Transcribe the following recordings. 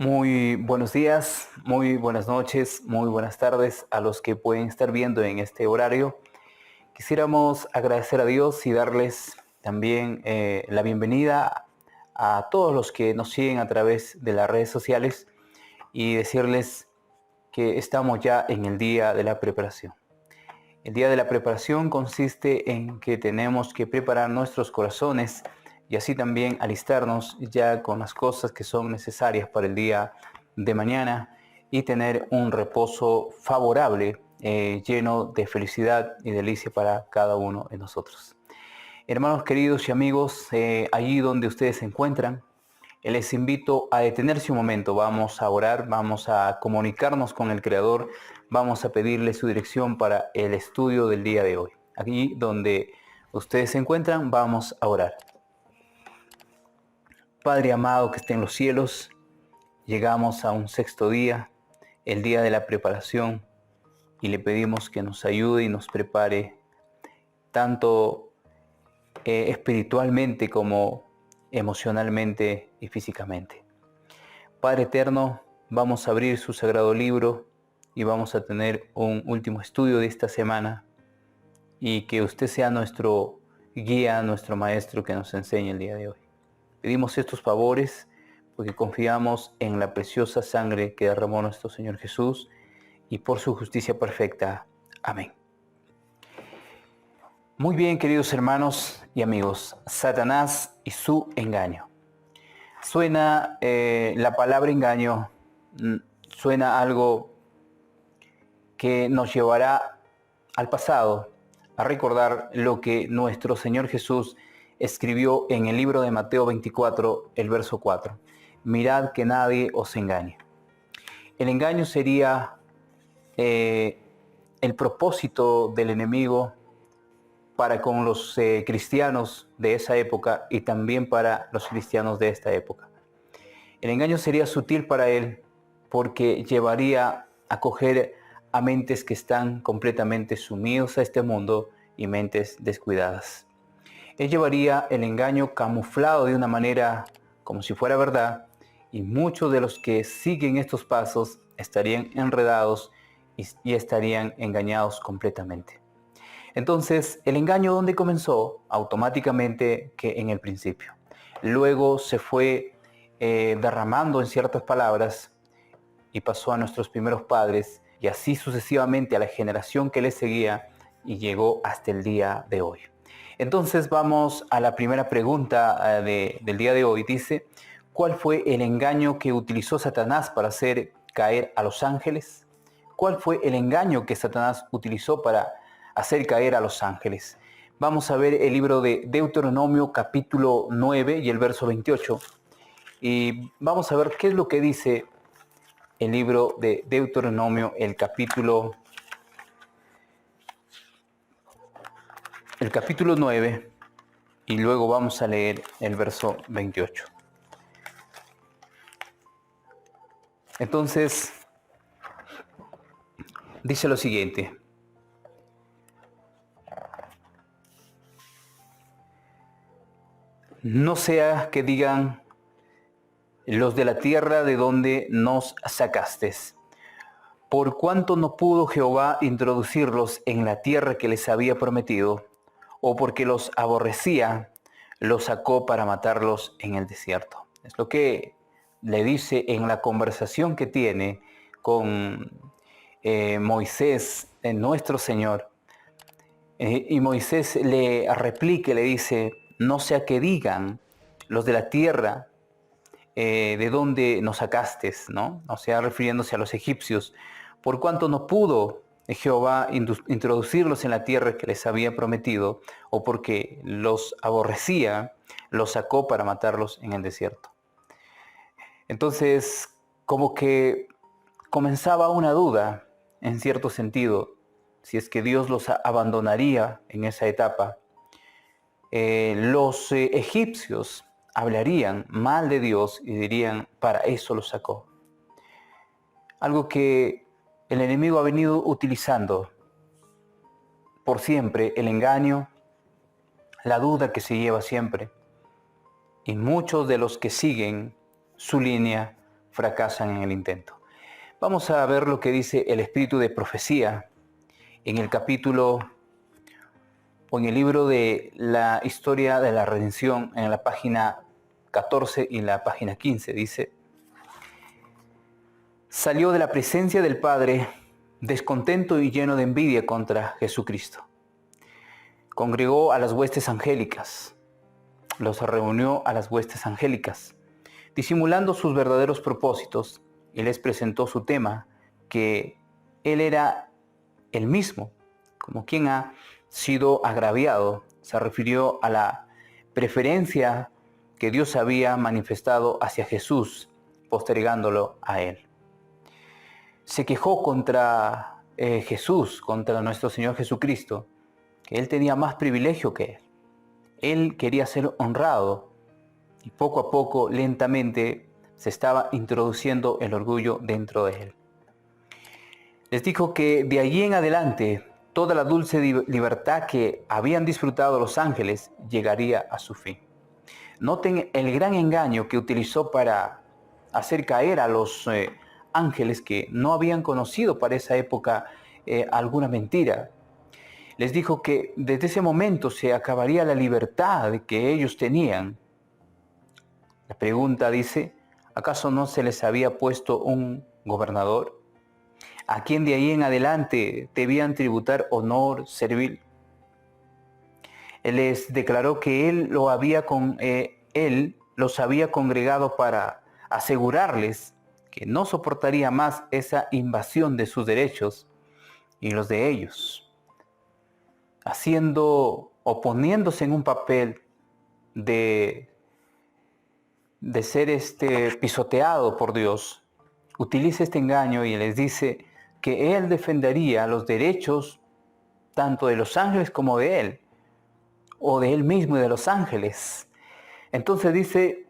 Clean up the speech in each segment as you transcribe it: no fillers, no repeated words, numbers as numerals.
Muy buenos días, muy buenas noches, muy buenas tardes a los que pueden estar viendo en este horario. Quisiéramos agradecer a Dios y darles también la bienvenida a todos los que nos siguen a través de las redes sociales y decirles que estamos ya en el día de la preparación. El día de la preparación consiste en que tenemos que preparar nuestros corazones y así también alistarnos ya con las cosas que son necesarias para el día de mañana y tener un reposo favorable, lleno de felicidad y delicia para cada uno de nosotros. Hermanos queridos y amigos, allí donde ustedes se encuentran, les invito a detenerse un momento. Vamos a orar, vamos a comunicarnos con el Creador, vamos a pedirle su dirección para el estudio del día de hoy. Aquí donde ustedes se encuentran, vamos a orar. Padre amado que está en los cielos, llegamos a un sexto día, el día de la preparación, y le pedimos que nos ayude y nos prepare tanto espiritualmente como emocionalmente y físicamente. Padre eterno, vamos a abrir su sagrado libro y vamos a tener un último estudio de esta semana y que usted sea nuestro guía, nuestro maestro que nos enseñe el día de hoy. Pedimos estos favores porque confiamos en la preciosa sangre que derramó nuestro Señor Jesús y por su justicia perfecta. Amén. Muy bien, queridos hermanos y amigos, Satanás y su engaño. Suena la palabra engaño, suena algo que nos llevará al pasado, a recordar lo que nuestro Señor Jesús escribió en el libro de Mateo 24, el verso 4. Mirad que nadie os engañe. El engaño sería el propósito del enemigo para con los cristianos de esa época y también para los cristianos de esta época. El engaño sería sutil para él porque llevaría a coger a mentes que están completamente sumidos a este mundo y mentes descuidadas. Él llevaría el engaño camuflado de una manera como si fuera verdad, y muchos de los que siguen estos pasos estarían enredados y estarían engañados completamente. Entonces, ¿el engaño dónde comenzó? Automáticamente que en el principio. Luego se fue derramando en ciertas palabras y pasó a nuestros primeros padres y así sucesivamente a la generación que le seguía y llegó hasta el día de hoy. Entonces vamos a la primera pregunta del día de hoy. Dice, ¿cuál fue el engaño que utilizó Satanás para hacer caer a los ángeles? ¿Cuál fue el engaño que Satanás utilizó para hacer caer a los ángeles? Vamos a ver el libro de Deuteronomio capítulo 9 y el verso 28. Y vamos a ver qué es lo que dice el libro de Deuteronomio, el capítulo 9, y luego vamos a leer el verso 28. Entonces, dice lo siguiente. No sea que digan los de la tierra de donde nos sacaste, por cuanto no pudo Jehová introducirlos en la tierra que les había prometido, o porque los aborrecía, los sacó para matarlos en el desierto. Es lo que le dice en la conversación que tiene con Moisés, nuestro Señor. Y Moisés le replica, le dice, no sea que digan los de la tierra de donde nos sacaste, ¿no? O sea, refiriéndose a los egipcios, por cuanto no pudo Jehová introducirlos en la tierra que les había prometido, o porque los aborrecía, los sacó para matarlos en el desierto. Entonces, como que comenzaba una duda, en cierto sentido, si es que Dios los abandonaría en esa etapa. Los egipcios hablarían mal de Dios y dirían, para eso los sacó. Algo que el enemigo ha venido utilizando por siempre, el engaño, la duda que se lleva siempre. Y muchos de los que siguen su línea fracasan en el intento. Vamos a ver lo que dice el espíritu de profecía en el capítulo o en el libro de la historia de la redención, en la página 14 y la página 15. Dice: salió de la presencia del Padre descontento y lleno de envidia contra Jesucristo. Congregó a las huestes angélicas, los reunió a las huestes angélicas, disimulando sus verdaderos propósitos, y les presentó su tema, que él era el mismo, como quien ha sido agraviado. Se refirió a la preferencia que Dios había manifestado hacia Jesús, postergándolo a él. Se quejó contra Jesús, contra nuestro Señor Jesucristo, que él tenía más privilegio que él. Él quería ser honrado y poco a poco, lentamente, se estaba introduciendo el orgullo dentro de él. Les dijo que de allí en adelante toda la dulce libertad que habían disfrutado los ángeles llegaría a su fin. Noten el gran engaño que utilizó para hacer caer a los ángeles que no habían conocido para esa época alguna mentira. Les dijo que desde ese momento se acabaría la libertad que ellos tenían. La pregunta dice: ¿acaso no se les había puesto un gobernador a quien de ahí en adelante debían tributar honor servil? Él les declaró que él los había congregado para asegurarles que no soportaría más esa invasión de sus derechos y los de ellos, poniéndose en un papel de ser pisoteado por Dios. Utiliza este engaño y les dice que él defendería los derechos tanto de los ángeles como de él, o de él mismo y de los ángeles. Entonces dice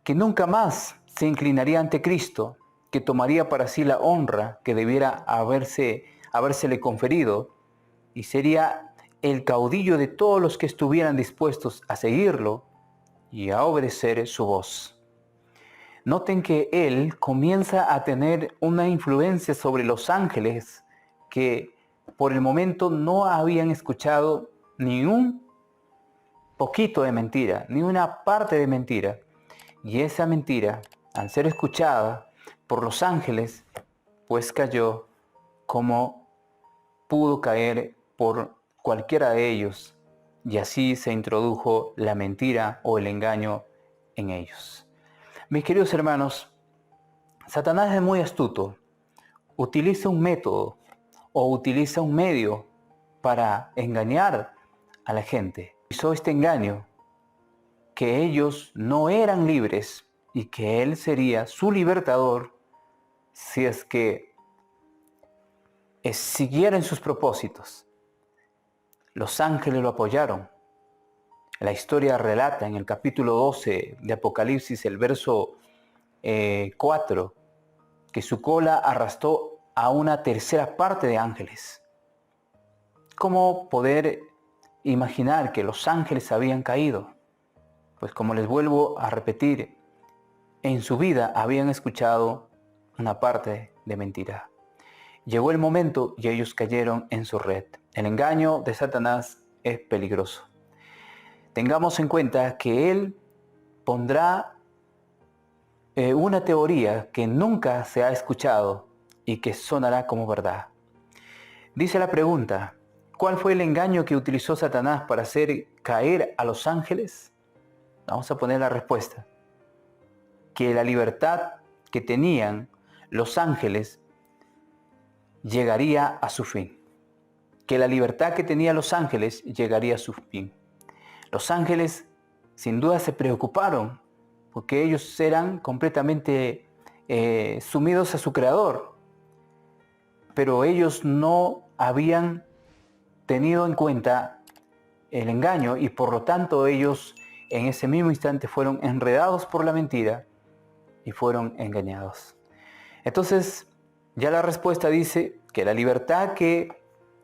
que nunca más se inclinaría ante Cristo, que tomaría para sí la honra que debiera habérsele conferido, y sería el caudillo de todos los que estuvieran dispuestos a seguirlo y a obedecer su voz. Noten que él comienza a tener una influencia sobre los ángeles que por el momento no habían escuchado ni un poquito de mentira, ni una parte de mentira. Y esa mentira, al ser escuchada por los ángeles, pues cayó como pudo caer por cualquiera de ellos, y así se introdujo la mentira o el engaño en ellos. Mis queridos hermanos, Satanás es muy astuto. Utiliza un método o utiliza un medio para engañar a la gente. Hizo este engaño, que ellos no eran libres y que él sería su libertador si es que siguieran sus propósitos. Los ángeles lo apoyaron. La historia relata en el capítulo 12 de Apocalipsis, el verso 4, que su cola arrastró a una tercera parte de ángeles. ¿Cómo poder imaginar que los ángeles habían caído? Pues como les vuelvo a repetir, en su vida habían escuchado una parte de mentira. Llegó el momento y ellos cayeron en su red. El engaño de Satanás es peligroso. Tengamos en cuenta que él pondrá una teoría que nunca se ha escuchado y que sonará como verdad. Dice la pregunta: ¿cuál fue el engaño que utilizó Satanás para hacer caer a los ángeles? Vamos a poner la respuesta: que la libertad que tenían los ángeles llegaría a su fin. Que la libertad que tenían los ángeles llegaría a su fin. Los ángeles sin duda se preocuparon porque ellos eran completamente sumidos a su creador, pero ellos no habían tenido en cuenta el engaño y por lo tanto ellos en ese mismo instante fueron enredados por la mentira y fueron engañados. Entonces ya la respuesta dice que la libertad que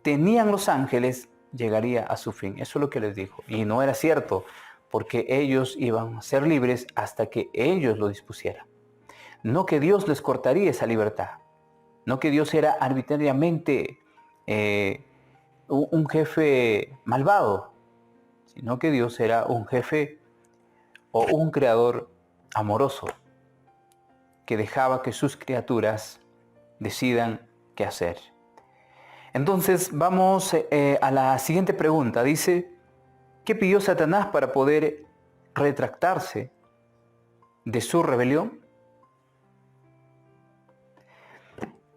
tenían los ángeles llegaría a su fin. Eso es lo que les dijo. Y no era cierto, porque ellos iban a ser libres hasta que ellos lo dispusieran. No que Dios les cortaría esa libertad. No que Dios era arbitrariamente un jefe malvado, sino que Dios era un jefe o un creador amoroso que dejaba que sus criaturas decidan qué hacer. Entonces vamos a la siguiente pregunta. Dice, ¿qué pidió Satanás para poder retractarse de su rebelión?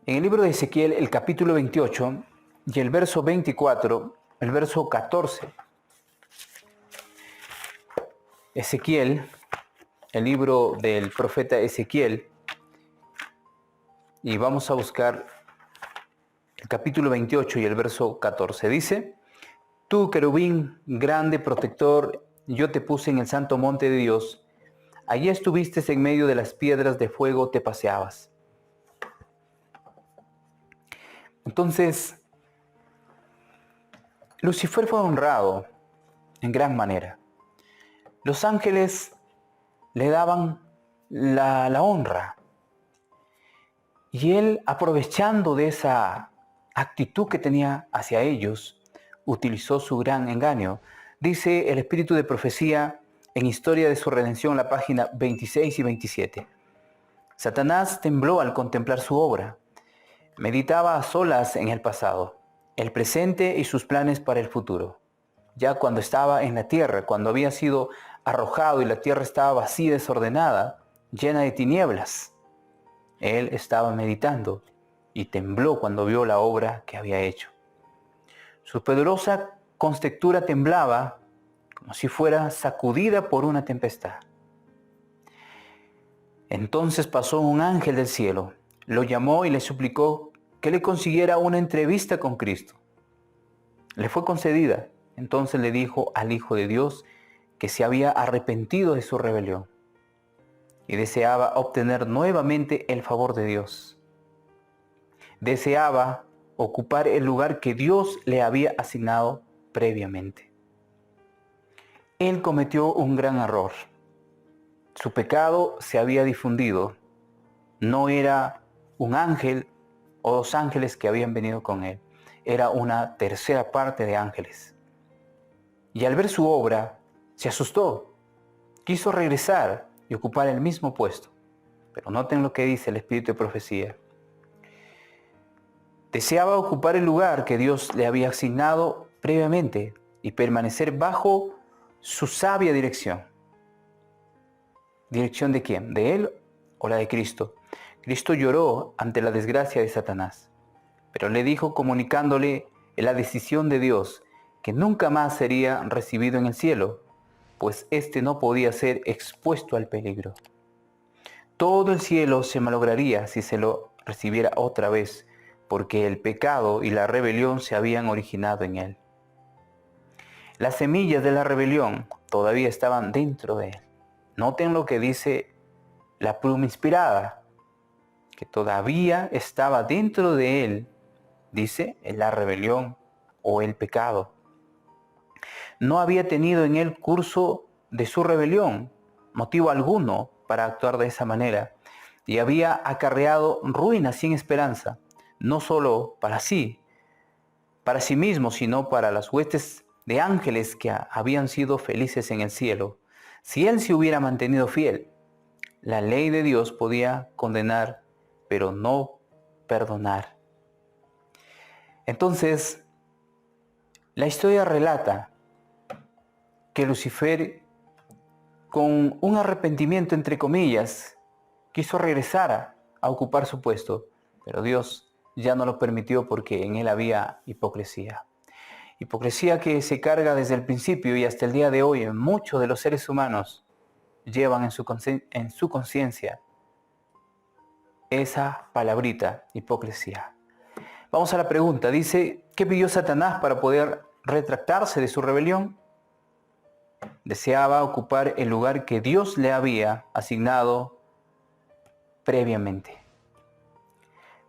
En el libro de Ezequiel, el capítulo 28 y el verso 24, el verso 14. Ezequiel, el libro del profeta Ezequiel, y vamos a buscar el capítulo 28 y el verso 14. Dice, tú, querubín, grande protector, yo te puse en el santo monte de Dios. Allí estuviste en medio de las piedras de fuego, te paseabas. Entonces, Lucifer fue honrado en gran manera. Los ángeles le daban la honra. Y él, aprovechando de esa actitud que tenía hacia ellos, utilizó su gran engaño. Dice el espíritu de profecía en Historia de su Redención, la página 26 y 27. Satanás tembló al contemplar su obra. Meditaba a solas en el pasado, el presente y sus planes para el futuro. Ya cuando estaba en la tierra, cuando había sido arrojado y la tierra estaba vacía y desordenada, llena de tinieblas, él estaba meditando y tembló cuando vio la obra que había hecho. Su poderosa constructura temblaba como si fuera sacudida por una tempestad. Entonces pasó un ángel del cielo, lo llamó y le suplicó que le consiguiera una entrevista con Cristo. Le fue concedida. Entonces le dijo al Hijo de Dios que se había arrepentido de su rebelión y deseaba obtener nuevamente el favor de Dios. Deseaba ocupar el lugar que Dios le había asignado previamente. Él cometió un gran error. Su pecado se había difundido. No era un ángel o dos ángeles que habían venido con él. Era una tercera parte de ángeles. Y al ver su obra, se asustó. Quiso regresar y ocupar el mismo puesto. Pero noten lo que dice el espíritu de profecía. Deseaba ocupar el lugar que Dios le había asignado previamente y permanecer bajo su sabia dirección. ¿Dirección de quién? ¿De él o la de Cristo? Cristo lloró ante la desgracia de Satanás, pero le dijo, comunicándole la decisión de Dios, que nunca más sería recibido en el cielo, pues éste no podía ser expuesto al peligro. Todo el cielo se malograría si se lo recibiera otra vez, porque el pecado y la rebelión se habían originado en él. Las semillas de la rebelión todavía estaban dentro de él. Noten lo que dice la pluma inspirada, que todavía estaba dentro de él, dice, la rebelión o el pecado. No había tenido en él curso de su rebelión, motivo alguno para actuar de esa manera, y había acarreado ruina sin esperanza, no solo para sí mismo, sino para las huestes de ángeles que habían sido felices en el cielo. Si él se hubiera mantenido fiel, la ley de Dios podía condenar, pero no perdonar. Entonces, la historia relata que Lucifer, con un arrepentimiento entre comillas, quiso regresar a ocupar su puesto, pero Dios ya no lo permitió porque en él había hipocresía. Hipocresía que se carga desde el principio y hasta el día de hoy en muchos de los seres humanos llevan en su conciencia esa palabrita, hipocresía. Vamos a la pregunta. Dice, ¿qué pidió Satanás para poder retractarse de su rebelión? Deseaba ocupar el lugar que Dios le había asignado previamente.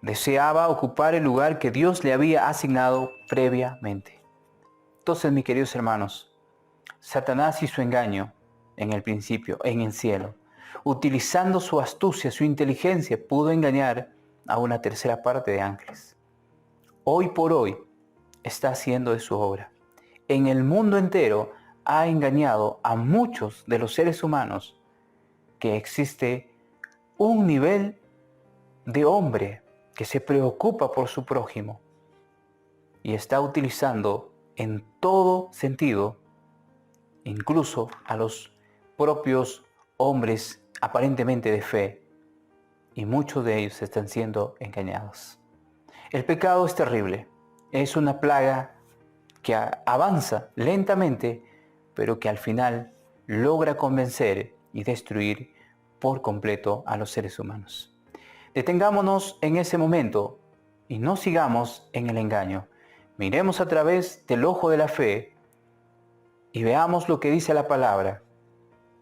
Deseaba ocupar el lugar que Dios le había asignado previamente. Entonces, mis queridos hermanos, Satanás y su engaño en el principio, en el cielo, Utilizando su astucia, su inteligencia, pudo engañar a una tercera parte de ángeles. Hoy por hoy está haciendo de su obra. En el mundo entero ha engañado a muchos de los seres humanos que existe un nivel de hombre que se preocupa por su prójimo y está utilizando en todo sentido, incluso a los propios hombres aparentemente de fe, y muchos de ellos están siendo engañados. El pecado es terrible, es una plaga que avanza lentamente, pero que al final logra convencer y destruir por completo a los seres humanos. Detengámonos en ese momento y no sigamos en el engaño. Miremos a través del ojo de la fe y veamos lo que dice la palabra,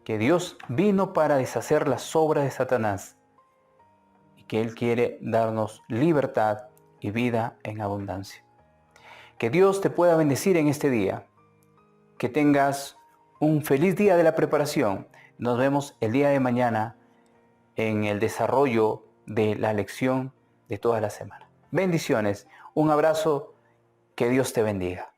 que Dios vino para deshacer las obras de Satanás y que Él quiere darnos libertad y vida en abundancia. Que Dios te pueda bendecir en este día, que tengas un feliz día de la preparación. Nos vemos el día de mañana en el desarrollo de la lección de toda la semana. Bendiciones, un abrazo, que Dios te bendiga.